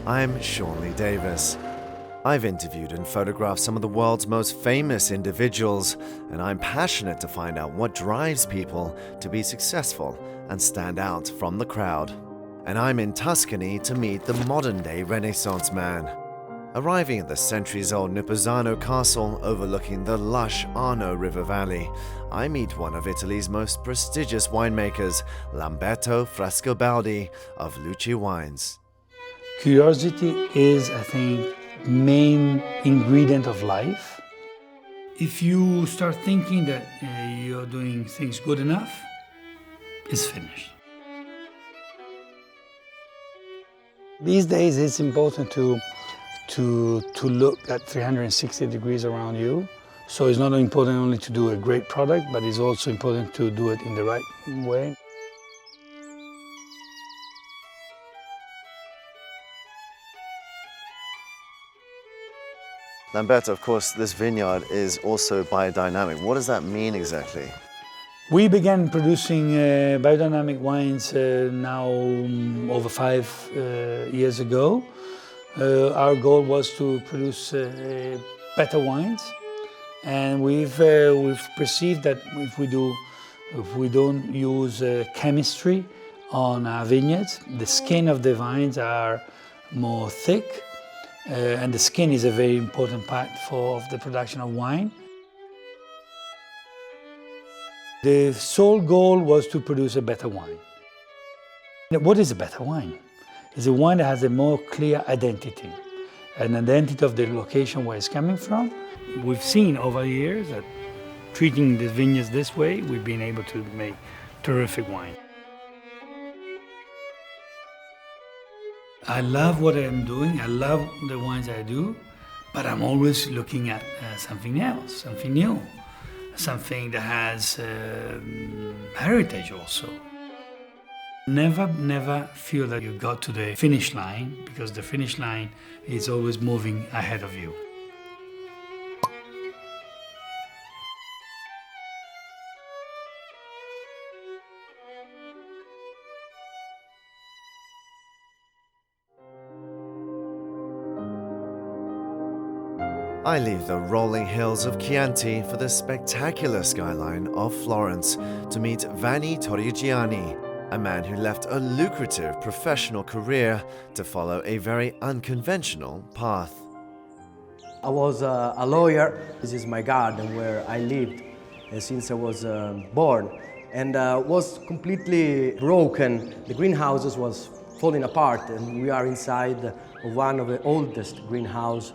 I'm Sean Lee-Davies. I've interviewed and photographed some of the world's most famous individuals, and I'm passionate to find out what drives people to be successful and stand out from the crowd. And I'm in Tuscany to meet the modern-day Renaissance man. Arriving at the centuries-old Niposano castle overlooking the lush Arno River Valley, I meet one of Italy's most prestigious winemakers, Lamberto Frescobaldi of Lucci Wines. Curiosity is, I think, main ingredient of life. If you start thinking that you're doing things good enough, it's finished. These days it's important to look at 360 degrees around you. So it's not important only to do a great product, but it's also important to do it in the right way. Lamberto, of course, this vineyard is also biodynamic. What does that mean exactly? We began producing biodynamic wines now over 5 years ago. Our goal was to produce better wines, and we've perceived that if we don't use chemistry on our vineyards, the skin of the vines are more thick, and the skin is a very important part for the production of wine. The sole goal was to produce a better wine. What is a better wine? It's a wine that has a more clear identity, an identity of the location where it's coming from. We've seen over the years that treating the vineyards this way, we've been able to make terrific wine. I love what I'm doing, I love the wines I do, but I'm always looking at something else, something new, something that has heritage also. Never feel that you got to the finish line, because the finish line is always moving ahead of you. I leave the rolling hills of Chianti for the spectacular skyline of Florence to meet Vanni Torrigiani, a man who left a lucrative professional career to follow a very unconventional path. I was a lawyer. This is my garden where I lived since I was born, and was completely broken. The greenhouses was falling apart, and we are inside of one of the oldest greenhouses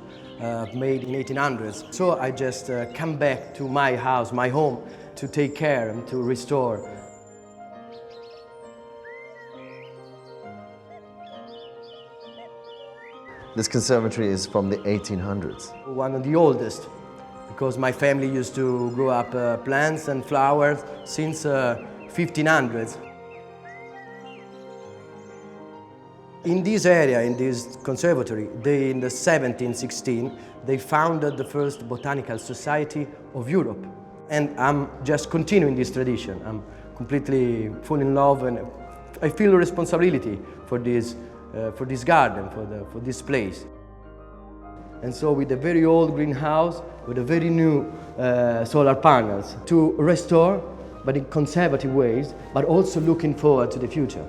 made in 1800s. So I just come back to my house, my home, to take care and to restore. This conservatory is from the 1800s. One of the oldest, because my family used to grow up plants and flowers since 1500s. In this area, in this conservatory, in the 1716, they founded the first botanical society of Europe. And I'm just continuing this tradition. I'm completely full in love, and I feel a responsibility for this garden, for this place. And so with a very old greenhouse, with a very new solar panels, to restore, but in conservative ways, but also looking forward to the future.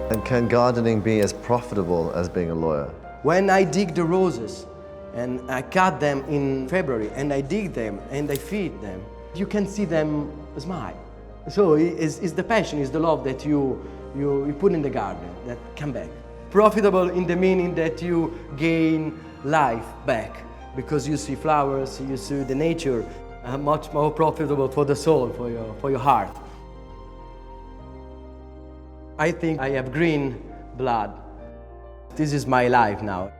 And can gardening be as profitable as being a lawyer? When I dig the roses, and I cut them in February, and I dig them, and I feed them, you can see them smile. So it's the passion, it's the love that you put in the garden that come back. Profitable in the meaning that you gain life back, because you see flowers, you see the nature, much more profitable for the soul, for your heart. I think I have green blood. This is my life now.